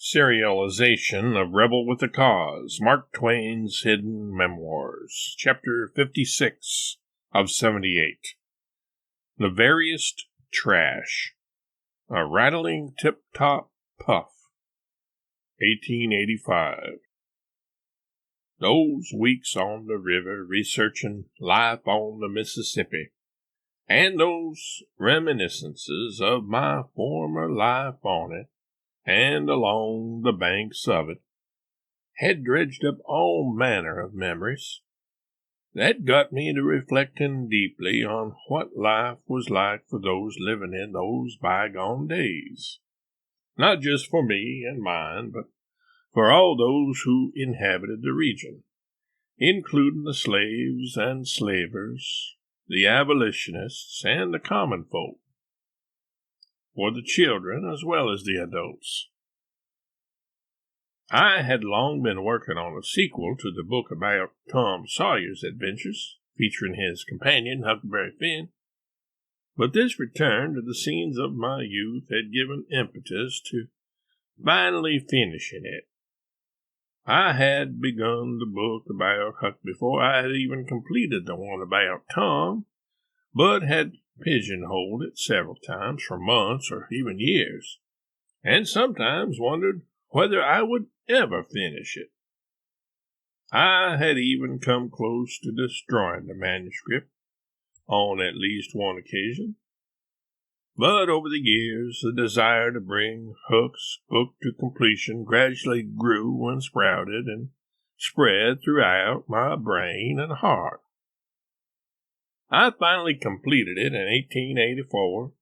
Serialization of Rebel with a Cause, Mark Twain's Hidden Memoirs, Chapter 56 of 78. The Veriest Trash, a Rattling Tiptop Puff, 1885. Those weeks on the river researching life on the Mississippi, and those reminiscences of my former life on it, and along the banks of it, had dredged up all manner of memories that got me to reflecting deeply on what life was like for those living in those bygone days, not just for me and mine, but for all those who inhabited the region, including the slaves and slavers, the abolitionists, and the common folk, for the children as well as the adults. I had long been working on a sequel to the book about Tom Sawyer's adventures, featuring his companion Huckleberry Finn, but this return to the scenes of my youth had given impetus to finally finishing it. I had begun the book about Huck before I had even completed the one about Tom, but had pigeonholed it several times for months or even years, and sometimes wondered whether I would ever finish it. I had even come close to destroying the manuscript on at least one occasion, but over the years the desire to bring Huck's book to completion gradually grew and sprouted and spread throughout my brain and heart. I finally completed it in 1884,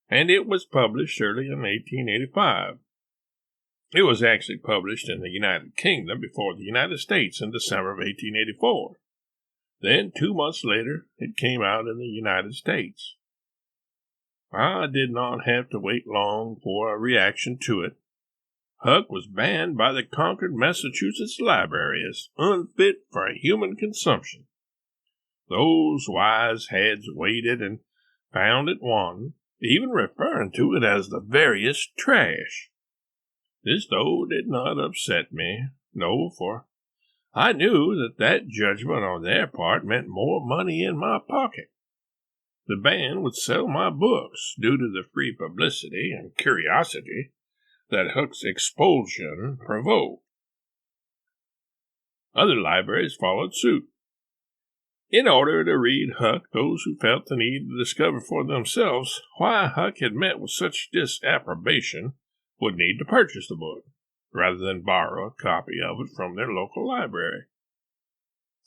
and it was published early in 1885. It was actually published in the United Kingdom before the United States in December of 1884. Then, 2 months later, it came out in the United States. I did not have to wait long for a reaction to it. Huck was banned by the Concord, Massachusetts Library as unfit for human consumption. Those wise heads waited and found it wanting, even referring to it as the veriest trash. This, though, did not upset me, no, for I knew that judgment on their part meant more money in my pocket. The ban would sell my books due to the free publicity and curiosity that Huck's expulsion provoked. Other libraries followed suit. In order to read Huck, those who felt the need to discover for themselves why Huck had met with such disapprobation would need to purchase the book, rather than borrow a copy of it from their local library.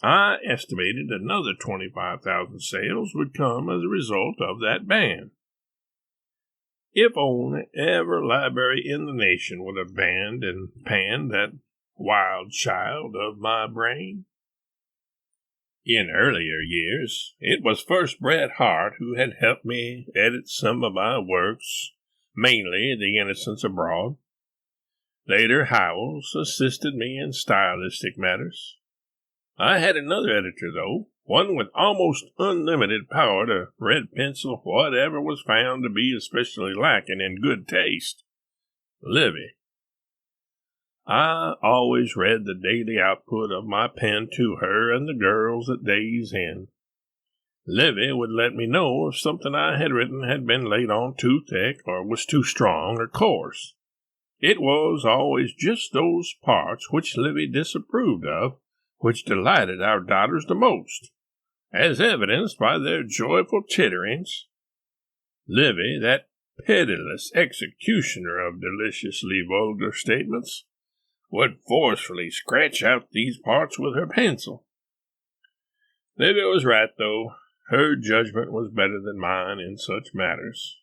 I estimated another 25,000 sales would come as a result of that ban. If only every library in the nation would have banned and panned that wild child of my brain. In earlier years, it was first Bret Harte who had helped me edit some of my works, mainly The Innocents Abroad. Later, Howells assisted me in stylistic matters. I had another editor, though, one with almost unlimited power to red pencil whatever was found to be especially lacking in good taste. Livy. I always read the daily output of my pen to her and the girls at day's end. Livy would let me know if something I had written had been laid on too thick or was too strong or coarse. It was always just those parts which Livy disapproved of which delighted our daughters the most, as evidenced by their joyful titterings. Livy, that pitiless executioner of deliciously vulgar statements, would forcefully scratch out these parts with her pencil. Livy was right, though. Her judgment was better than mine in such matters.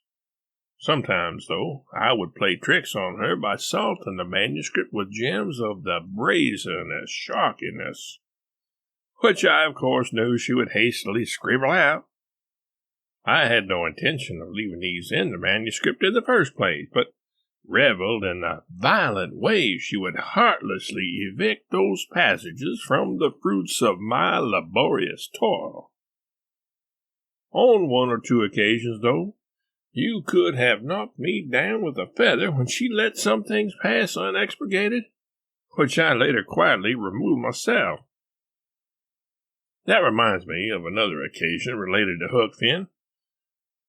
Sometimes, though, I would play tricks on her by salting the manuscript with gems of the brazenest shockiness, which I, of course, knew she would hastily scribble out. I had no intention of leaving these in the manuscript in the first place, but reveled in the violent way she would heartlessly evict those passages from the fruits of my laborious toil. On one or two occasions, though, You could have knocked me down with a feather when she let some things pass unexpurgated, which I later quietly removed myself. That reminds me of another occasion related to Huck Finn.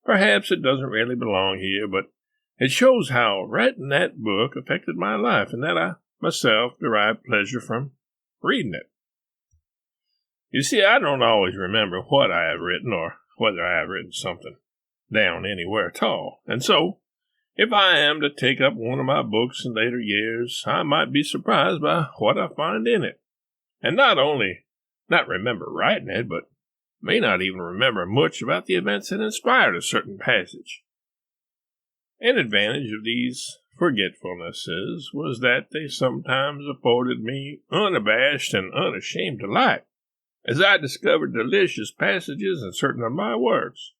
Perhaps it doesn't really belong here, but it shows how writing that book affected my life and that I myself derived pleasure from reading it. You see, I don't always remember what I have written or whether I have written something down anywhere at all, and so, if I am to take up one of my books in later years, I might be surprised by what I find in it, and not only not remember writing it, but may not even remember much about the events that inspired a certain passage. An advantage of these forgetfulnesses was that they sometimes afforded me unabashed and unashamed delight, as I discovered delicious passages in certain of my works.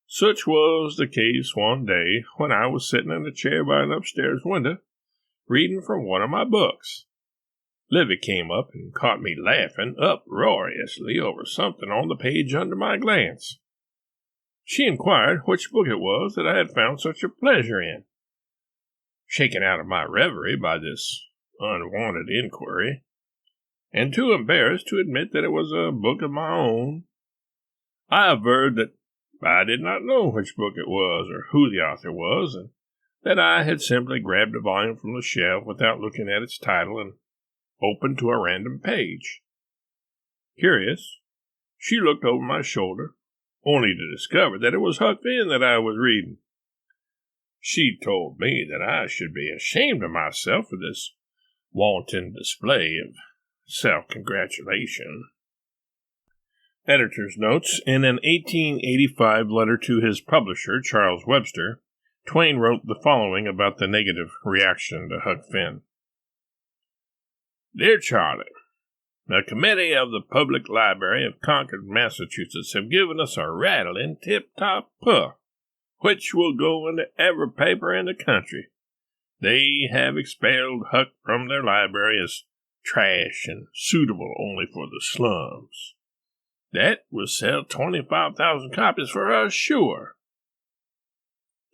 Such was the case one day when I was sitting in a chair by an upstairs window, reading from one of my books. Livy came up and caught me laughing uproariously over something on the page under my glance. She inquired which book it was that I had found such a pleasure in. Shaken out of my reverie by this unwanted inquiry, and too embarrassed to admit that it was a book of my own, I averred that I did not know which book it was or who the author was, and that I had simply grabbed a volume from the shelf without looking at its title and opened to a random page. Curious, she looked over my shoulder, only to discover that it was Huck Finn that I was reading. She told me that I should be ashamed of myself for this wanton display of self-congratulation. Editor's notes: in an 1885 letter to his publisher, Charles Webster, Twain wrote the following about the negative reaction to Huck Finn. Dear Charlie, the committee of the Public Library of Concord, Massachusetts, have given us a rattling tip-top puff, which will go into every paper in the country. They have expelled Huck from their library as trash and suitable only for the slums. That will sell 25,000 copies for us, sure.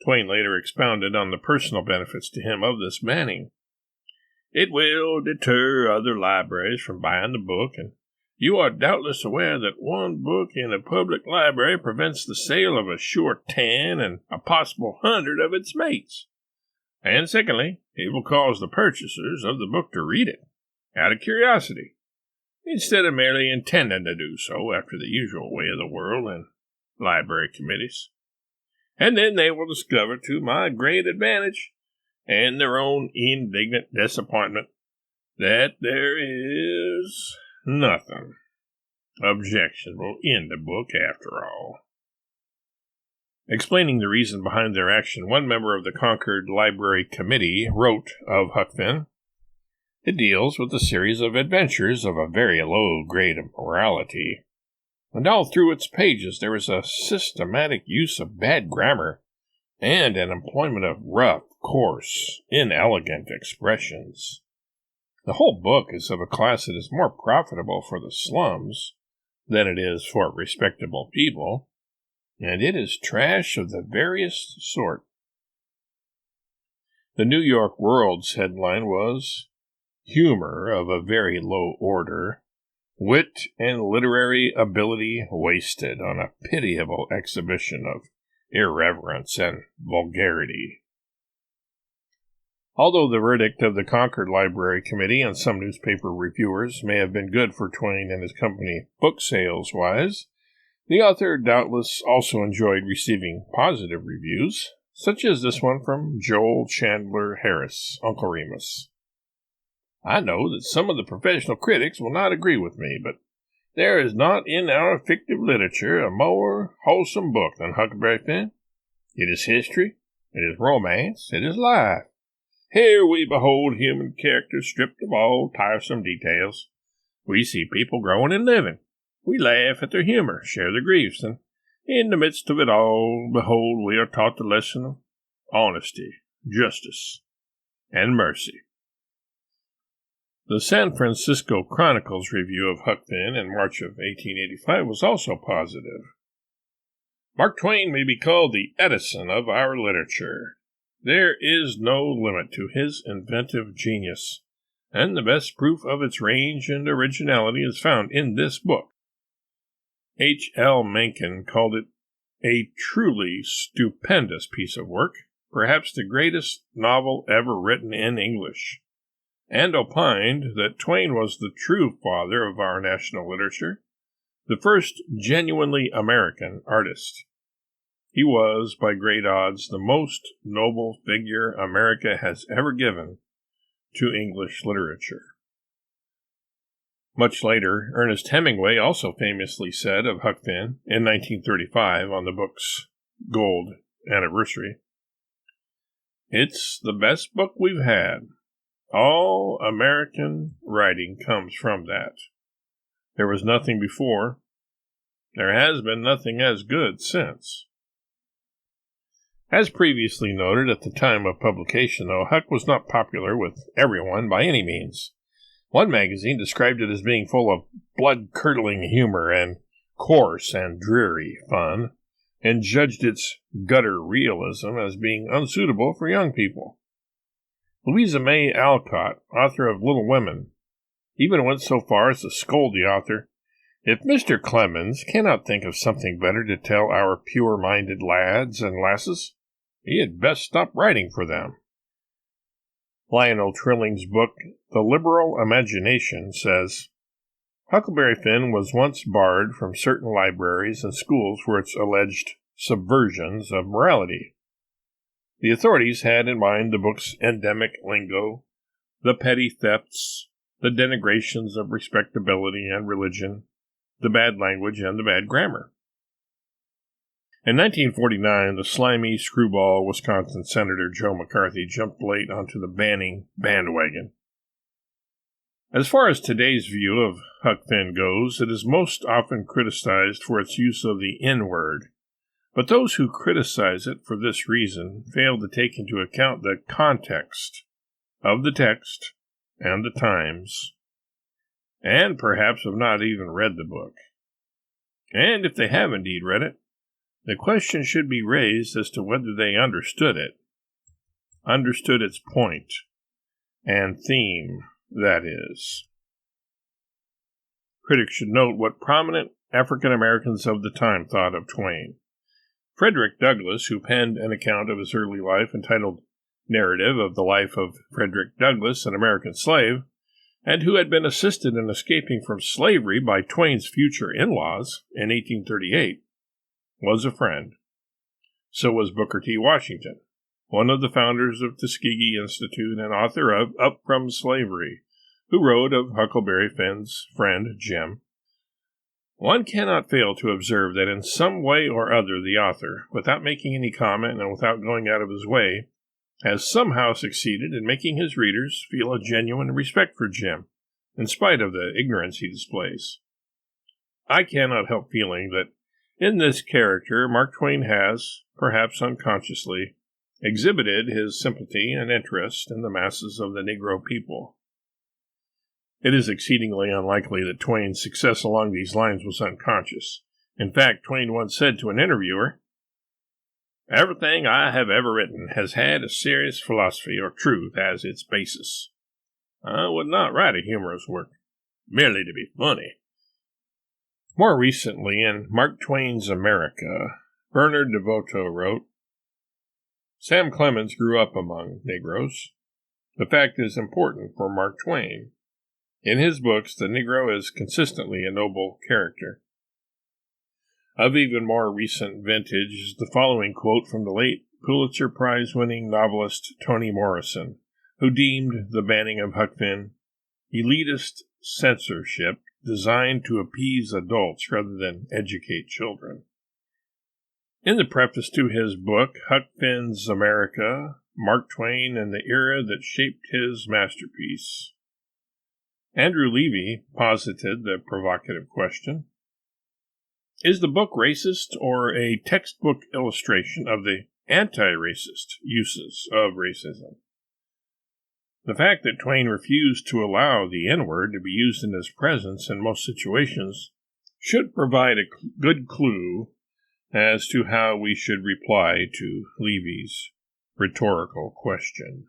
Twain later expounded on the personal benefits to him of this banning. It will deter other libraries from buying the book, and you are doubtless aware that one book in a public library prevents the sale of a sure 10 and a possible 100 of its mates. And secondly, it will cause the purchasers of the book to read it, out of curiosity, instead of merely intending to do so after the usual way of the world and library committees. And then they will discover, to my great advantage, and their own indignant disappointment, that there is nothing objectionable in the book after all. Explaining the reason behind their action, one member of the Concord Library Committee wrote of Huck Finn, it deals with a series of adventures of a very low grade of morality, and all through its pages there is a systematic use of bad grammar and an employment of rough, coarse, inelegant expressions. The whole book is of a class that is more profitable for the slums than it is for respectable people, and it is trash of the veriest sort. The New York World's headline was, Humor of a very low order, wit and literary ability wasted on a pitiable exhibition of irreverence and vulgarity. Although the verdict of the Concord Library Committee and some newspaper reviewers may have been good for Twain and his company book sales-wise, the author doubtless also enjoyed receiving positive reviews, such as this one from Joel Chandler Harris, Uncle Remus. I know that some of the professional critics will not agree with me, but there is not in our fictive literature a more wholesome book than Huckleberry Finn. It is history, it is romance, it is life. Here we behold human characters stripped of all tiresome details. We see people growing and living. We laugh at their humor, share their griefs, and in the midst of it all, behold, we are taught the lesson of honesty, justice, and mercy. The San Francisco Chronicle's review of Huck Finn in March of 1885 was also positive. Mark Twain may be called the Edison of our literature. There is no limit to his inventive genius, and the best proof of its range and originality is found in this book. H. L. Mencken called it a truly stupendous piece of work, perhaps the greatest novel ever written in English, and opined that Twain was the true father of our national literature, the first genuinely American artist. He was, by great odds, the most noble figure America has ever given to English literature. Much later, Ernest Hemingway also famously said of Huck Finn in 1935 on the book's gold anniversary, "It's the best book we've had. All American writing comes from that. There was nothing before. There has been nothing as good since." As previously noted, at the time of publication, though, Huck was not popular with everyone by any means. One magazine described it as being full of blood-curdling humor and coarse and dreary fun, and judged its gutter realism as being unsuitable for young people. Louisa May Alcott, author of Little Women, even went so far as to scold the author, "If Mr. Clemens cannot think of something better to tell our pure-minded lads and lasses, he had best stop writing for them." Lionel Trilling's book, The Liberal Imagination, says, "Huckleberry Finn was once barred from certain libraries and schools for its alleged subversions of morality. The authorities had in mind the book's endemic lingo, the petty thefts, the denegations of respectability and religion, the bad language, and the bad grammar." In 1949, the slimy screwball Wisconsin Senator Joe McCarthy jumped late onto the banning bandwagon. As far as today's view of Huck Finn goes, it is most often criticized for its use of the N-word, but those who criticize it for this reason fail to take into account the context of the text and the times, and perhaps have not even read the book. And if they have indeed read it, the question should be raised as to whether they understood it, understood its point and theme, that is. Critics should note what prominent African Americans of the time thought of Twain. Frederick Douglass, who penned an account of his early life entitled Narrative of the Life of Frederick Douglass, an American Slave, and who had been assisted in escaping from slavery by Twain's future in-laws in 1838, was a friend. So was Booker T. Washington, one of the founders of Tuskegee Institute and author of Up From Slavery, who wrote of Huckleberry Finn's friend Jim. One cannot fail to observe that in some way or other the author, without making any comment and without going out of his way, has somehow succeeded in making his readers feel a genuine respect for Jim, in spite of the ignorance he displays. I cannot help feeling that in this character, Mark Twain has, perhaps unconsciously, exhibited his sympathy and interest in the masses of the Negro people. It is exceedingly unlikely that Twain's success along these lines was unconscious. In fact, Twain once said to an interviewer, "Everything I have ever written has had a serious philosophy or truth as its basis. I would not write a humorous work merely to be funny." More recently, in Mark Twain's America, Bernard DeVoto wrote, "Sam Clemens grew up among Negroes. The fact is important for Mark Twain. In his books, the Negro is consistently a noble character." Of even more recent vintage is the following quote from the late Pulitzer Prize-winning novelist Toni Morrison, who deemed the banning of Huck Finn elitist censorship designed to appease adults rather than educate children. In the preface to his book, Huck Finn's America, Mark Twain and the Era That Shaped His Masterpiece, Andrew Levy posited the provocative question, "Is the book racist or a textbook illustration of the anti-racist uses of racism?" The fact that Twain refused to allow the N-word to be used in his presence in most situations should provide a good clue as to how we should reply to Levy's rhetorical question.